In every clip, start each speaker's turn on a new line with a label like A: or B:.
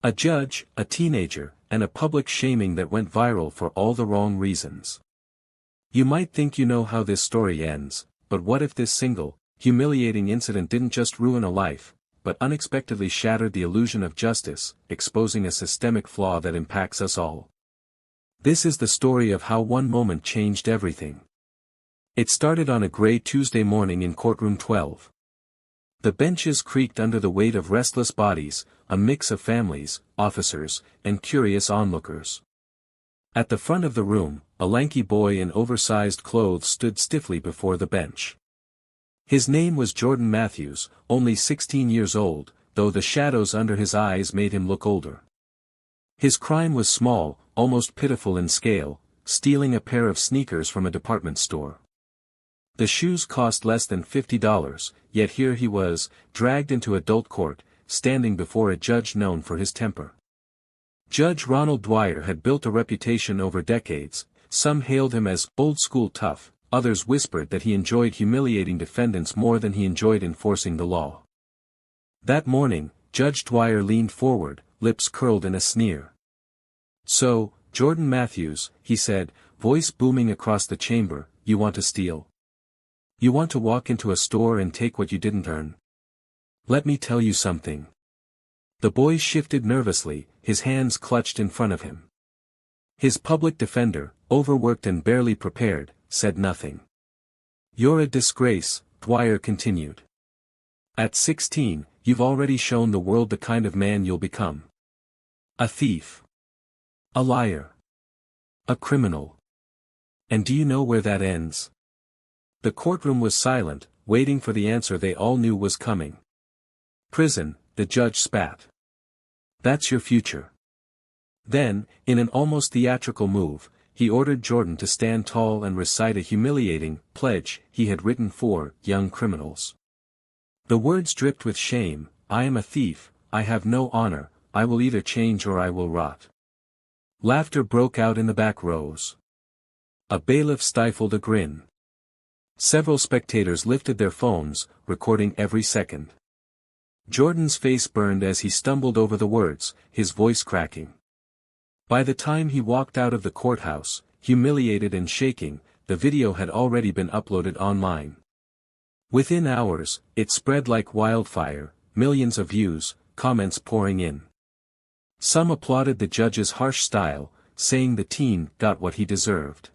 A: A judge, a teenager, and a public shaming that went viral for all the wrong reasons. You might think you know how this story ends, but what if this single, humiliating incident didn't just ruin a life, but unexpectedly shattered the illusion of justice, exposing a systemic flaw that impacts us all? This is the story of how one moment changed everything. It started on a gray Tuesday morning in courtroom 12. The benches creaked under the weight of restless bodies, a mix of families, officers, and curious onlookers. At the front of the room, a lanky boy in oversized clothes stood stiffly before the bench. His name was Jordan Matthews, only 16 years old, though the shadows under his eyes made him look older. His crime was small, almost pitiful in scale, stealing a pair of sneakers from a department store. The shoes cost less than $50, yet here he was, dragged into adult court, standing before a judge known for his temper. Judge Ronald Dwyer had built a reputation over decades. Some hailed him as old-school tough, others whispered that he enjoyed humiliating defendants more than he enjoyed enforcing the law. That morning, Judge Dwyer leaned forward, lips curled in a sneer. "So, Jordan Matthews," he said, voice booming across the chamber, "you want to steal? You want to walk into a store and take what you didn't earn? Let me tell you something." The boy shifted nervously, his hands clutched in front of him. His public defender, overworked and barely prepared, said nothing. "You're a disgrace," Dwyer continued. "At 16, you've already shown the world the kind of man you'll become. A thief. A liar. A criminal. And do you know where that ends?" The courtroom was silent, waiting for the answer they all knew was coming. "Prison," the judge spat. "That's your future." Then, in an almost theatrical move, he ordered Jordan to stand tall and recite a humiliating pledge he had written for young criminals. The words dripped with shame: "I am a thief, I have no honor, I will either change or I will rot." Laughter broke out in the back rows. A bailiff stifled a grin. Several spectators lifted their phones, recording every second. Jordan's face burned as he stumbled over the words, his voice cracking. By the time he walked out of the courthouse, humiliated and shaking, the video had already been uploaded online. Within hours, it spread like wildfire, millions of views, comments pouring in. Some applauded the judge's harsh style, saying the teen got what he deserved.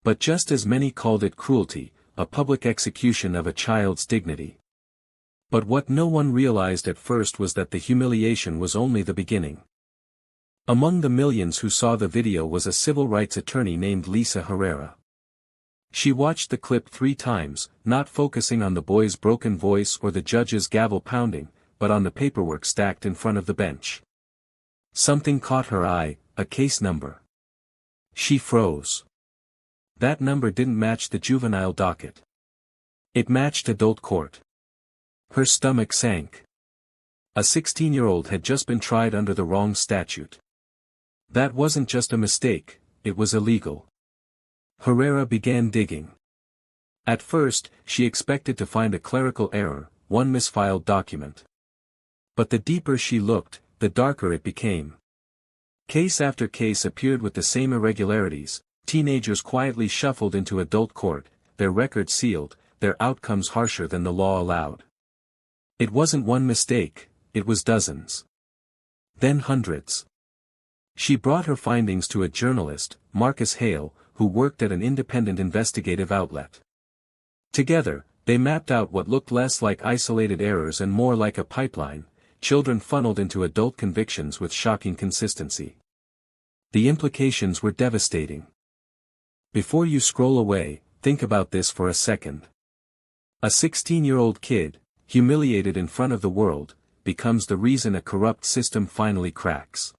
A: But just as many called it cruelty, a public execution of a child's dignity. But what no one realized at first was that the humiliation was only the beginning. Among the millions who saw the video was a civil rights attorney named Lisa Herrera. She watched the clip 3 times, not focusing on the boy's broken voice or the judge's gavel pounding, but on the paperwork stacked in front of the bench. Something caught her eye, a case number. She froze. That number didn't match the juvenile docket. It matched adult court. Her stomach sank. A 16-year-old had just been tried under the wrong statute. That wasn't just a mistake, it was illegal. Herrera began digging. At first, she expected to find a clerical error, one misfiled document. But the deeper she looked, the darker it became. Case after case appeared with the same irregularities. Teenagers quietly shuffled into adult court, their records sealed, their outcomes harsher than the law allowed. It wasn't one mistake, it was dozens. Then hundreds. She brought her findings to a journalist, Marcus Hale, who worked at an independent investigative outlet. Together, they mapped out what looked less like isolated errors and more like a pipeline, children funneled into adult convictions with shocking consistency. The implications were devastating. Before you scroll away, think about this for a second. A 16-year-old kid, humiliated in front of the world, becomes the reason a corrupt system finally cracks.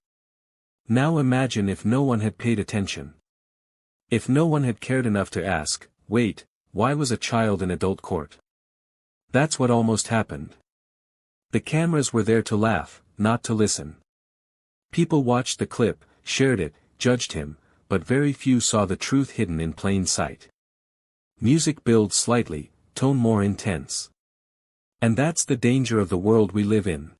A: Now imagine if no one had paid attention. If no one had cared enough to ask, wait, why was a child in adult court? That's what almost happened. The cameras were there to laugh, not to listen. People watched the clip, shared it, judged him, but very few saw the truth hidden in plain sight. Music builds slightly, tone more intense. And that's the danger of the world we live in.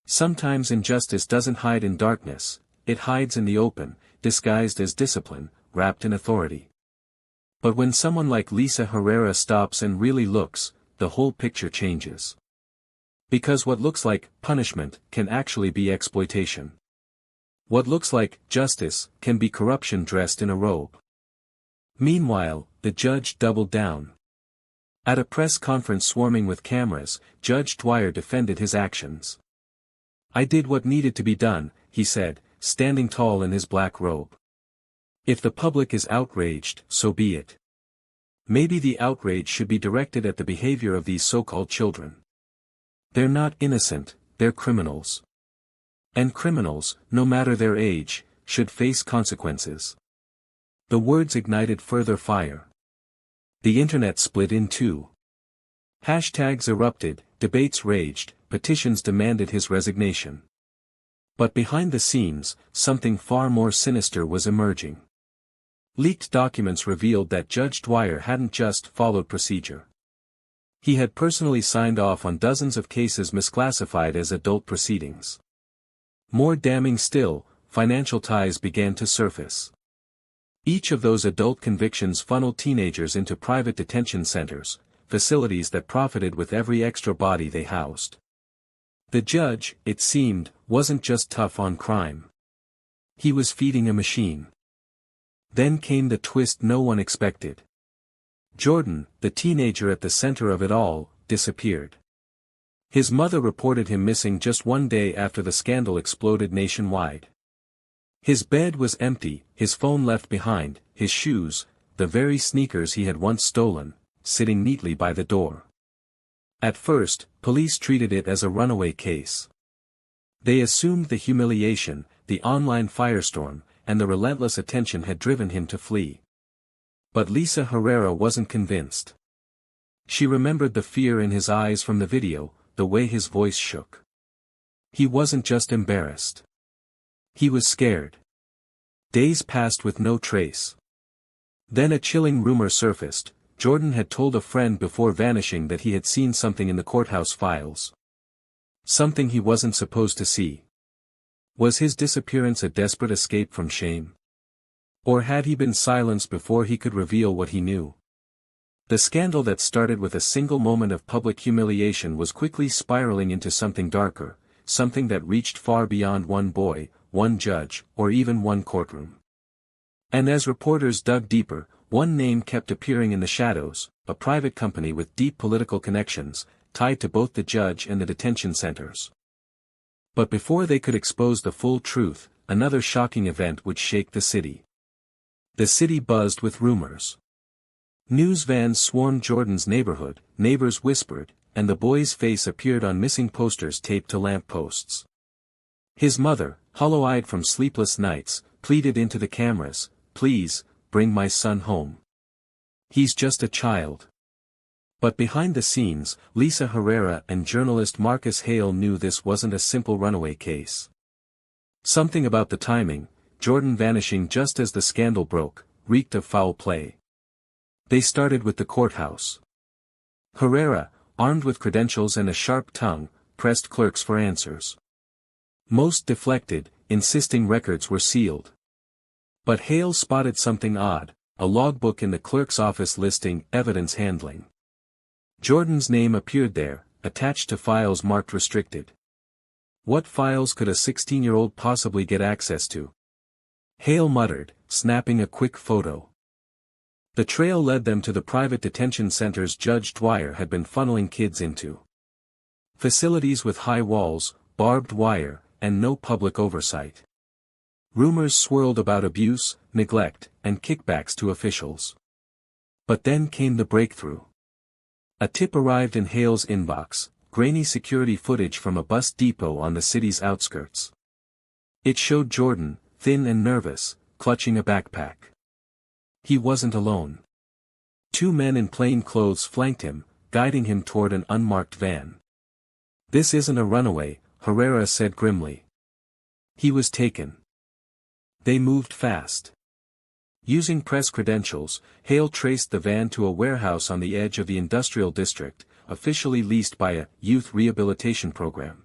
A: Sometimes injustice doesn't hide in darkness, it hides in the open, disguised as discipline, wrapped in authority. But when someone like Lisa Herrera stops and really looks, the whole picture changes. Because what looks like punishment can actually be exploitation. What looks like justice can be corruption dressed in a robe. Meanwhile, the judge doubled down. At a press conference swarming with cameras, Judge Dwyer defended his actions. "I did what needed to be done," he said, standing tall in his black robe. "If the public is outraged, so be it. Maybe the outrage should be directed at the behavior of these so-called children. They're not innocent, they're criminals. And criminals, no matter their age, should face consequences." The words ignited further fire. The internet split in two. Hashtags erupted, debates raged, petitions demanded his resignation. But behind the scenes, something far more sinister was emerging. Leaked documents revealed that Judge Dwyer hadn't just followed procedure. He had personally signed off on dozens of cases misclassified as adult proceedings. More damning still, financial ties began to surface. Each of those adult convictions funneled teenagers into private detention centers, facilities that profited with every extra body they housed. The judge, it seemed, wasn't just tough on crime. He was feeding a machine. Then came the twist no one expected. Jordan, the teenager at the center of it all, disappeared. His mother reported him missing just one day after the scandal exploded nationwide. His bed was empty, his phone left behind, his shoes, the very sneakers he had once stolen, sitting neatly by the door. At first, police treated it as a runaway case. They assumed the humiliation, the online firestorm, and the relentless attention had driven him to flee. But Lisa Herrera wasn't convinced. She remembered the fear in his eyes from the video, the way his voice shook. He wasn't just embarrassed. He was scared. Days passed with no trace. Then a chilling rumor surfaced. Jordan had told a friend before vanishing that he had seen something in the courthouse files. Something he wasn't supposed to see. Was his disappearance a desperate escape from shame? Or had he been silenced before he could reveal what he knew? The scandal that started with a single moment of public humiliation was quickly spiraling into something darker, something that reached far beyond one boy, one judge, or even one courtroom. And as reporters dug deeper, one name kept appearing in the shadows, a private company with deep political connections, tied to both the judge and the detention centers. But before they could expose the full truth, another shocking event would shake the city. The city buzzed with rumors. News vans swarmed Jordan's neighborhood, neighbors whispered, and the boy's face appeared on missing posters taped to lampposts. His mother, hollow-eyed from sleepless nights, pleaded into the cameras, "Please, bring my son home. He's just a child." But behind the scenes, Lisa Herrera and journalist Marcus Hale knew this wasn't a simple runaway case. Something about the timing, Jordan vanishing just as the scandal broke, reeked of foul play. They started with the courthouse. Herrera, armed with credentials and a sharp tongue, pressed clerks for answers. Most deflected, insisting records were sealed. But Hale spotted something odd, a logbook in the clerk's office listing evidence handling. Jordan's name appeared there, attached to files marked restricted. What files could a 16-year-old possibly get access to? Hale muttered, snapping a quick photo. The trail led them to the private detention centers Judge Dwyer had been funneling kids into. Facilities with high walls, barbed wire, and no public oversight. Rumors swirled about abuse, neglect, and kickbacks to officials. But then came the breakthrough. A tip arrived in Hale's inbox, grainy security footage from a bus depot on the city's outskirts. It showed Jordan, thin and nervous, clutching a backpack. He wasn't alone. Two men in plain clothes flanked him, guiding him toward an unmarked van. "This isn't a runaway," Herrera said grimly. "He was taken." They moved fast. Using press credentials, Hale traced the van to a warehouse on the edge of the industrial district, officially leased by a youth rehabilitation program.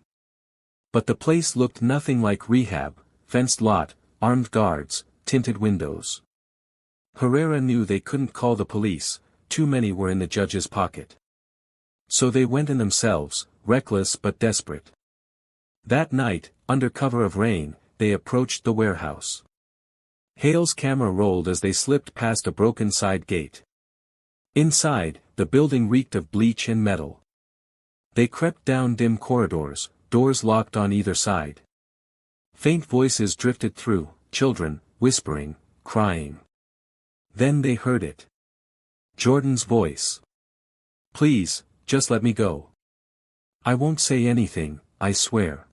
A: But the place looked nothing like rehab: fenced lot, armed guards, tinted windows. Herrera knew they couldn't call the police, too many were in the judge's pocket. So they went in themselves, reckless but desperate. That night, under cover of rain, they approached the warehouse. Hale's camera rolled as they slipped past a broken side gate. Inside, the building reeked of bleach and metal. They crept down dim corridors, doors locked on either side. Faint voices drifted through, children, whispering, crying. Then they heard it. Jordan's voice. "Please, just let me go. I won't say anything, I swear."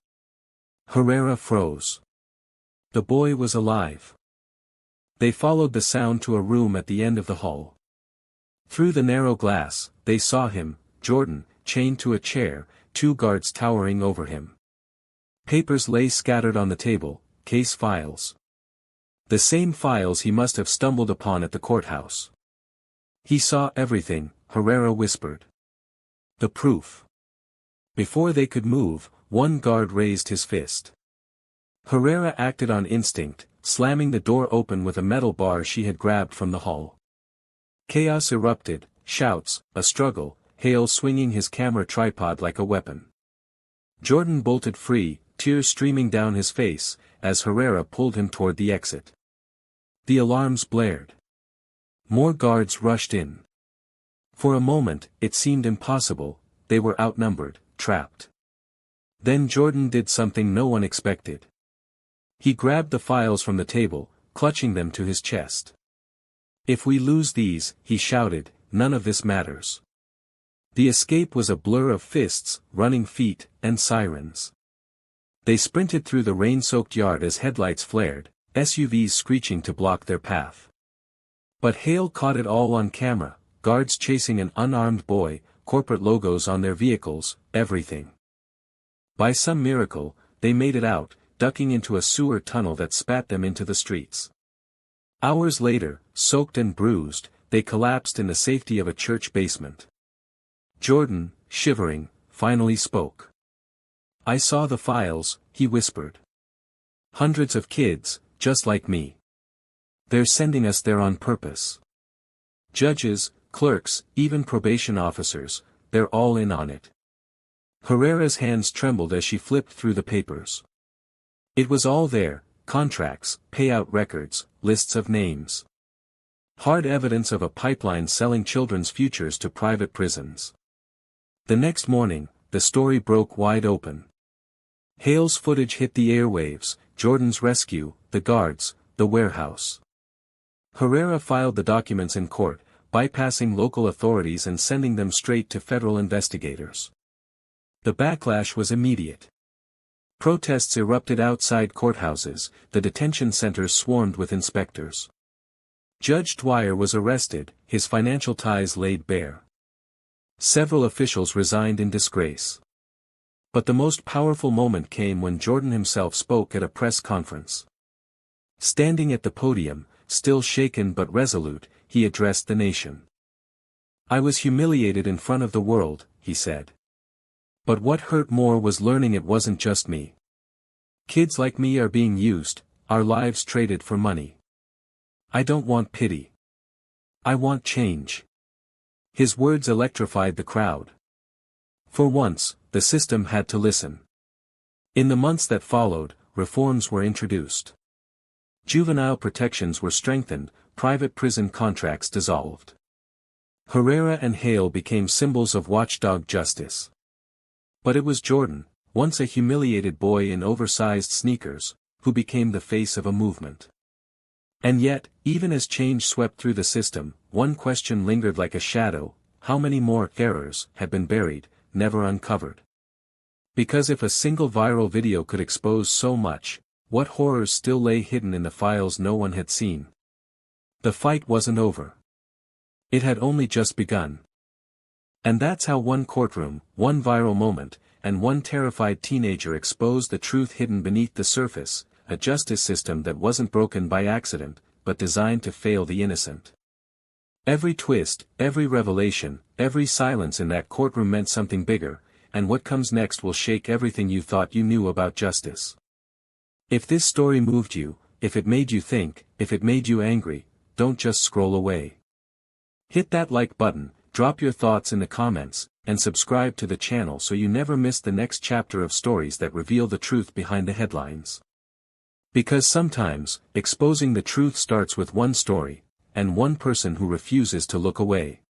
A: Herrera froze. The boy was alive. They followed the sound to a room at the end of the hall. Through the narrow glass, they saw him, Jordan, chained to a chair, 2 guards towering over him. Papers lay scattered on the table, case files. The same files he must have stumbled upon at the courthouse. "He saw everything," Herrera whispered. "The proof." Before they could move, one guard raised his fist. Herrera acted on instinct, slamming the door open with a metal bar she had grabbed from the hall. Chaos erupted, shouts, a struggle, Hale swinging his camera tripod like a weapon. Jordan bolted free, tears streaming down his face, as Herrera pulled him toward the exit. The alarms blared. More guards rushed in. For a moment, it seemed impossible, they were outnumbered, trapped. Then Jordan did something no one expected. He grabbed the files from the table, clutching them to his chest. "If we lose these," he shouted, "none of this matters." The escape was a blur of fists, running feet, and sirens. They sprinted through the rain-soaked yard as headlights flared, SUVs screeching to block their path. But Hale caught it all on camera: guards chasing an unarmed boy, corporate logos on their vehicles, everything. By some miracle, they made it out, ducking into a sewer tunnel that spat them into the streets. Hours later, soaked and bruised, they collapsed in the safety of a church basement. Jordan, shivering, finally spoke. "I saw the files," he whispered. "Hundreds of kids, just like me. They're sending us there on purpose. Judges, clerks, even probation officers, they're all in on it." Herrera's hands trembled as she flipped through the papers. It was all there: contracts, payout records, lists of names. Hard evidence of a pipeline selling children's futures to private prisons. The next morning, the story broke wide open. Hale's footage hit the airwaves: Jordan's rescue, the guards, the warehouse. Herrera filed the documents in court, bypassing local authorities and sending them straight to federal investigators. The backlash was immediate. Protests erupted outside courthouses, the detention centers swarmed with inspectors. Judge Dwyer was arrested, his financial ties laid bare. Several officials resigned in disgrace. But the most powerful moment came when Jordan himself spoke at a press conference. Standing at the podium, still shaken but resolute, he addressed the nation. "I was humiliated in front of the world," he said. "But what hurt more was learning it wasn't just me. Kids like me are being used, our lives traded for money. I don't want pity. I want change." His words electrified the crowd. For once, the system had to listen. In the months that followed, reforms were introduced. Juvenile protections were strengthened, private prison contracts dissolved. Herrera and Hale became symbols of watchdog justice. But it was Jordan, once a humiliated boy in oversized sneakers, who became the face of a movement. And yet, even as change swept through the system, one question lingered like a shadow: how many more errors had been buried, never uncovered? Because if a single viral video could expose so much, what horrors still lay hidden in the files no one had seen? The fight wasn't over. It had only just begun. And that's how one courtroom, one viral moment, and one terrified teenager exposed the truth hidden beneath the surface: a justice system that wasn't broken by accident, but designed to fail the innocent. Every twist, every revelation, every silence in that courtroom meant something bigger, and what comes next will shake everything you thought you knew about justice. If this story moved you, if it made you think, if it made you angry, don't just scroll away. Hit that like button, drop your thoughts in the comments, and subscribe to the channel so you never miss the next chapter of stories that reveal the truth behind the headlines. Because sometimes, exposing the truth starts with one story, and one person who refuses to look away.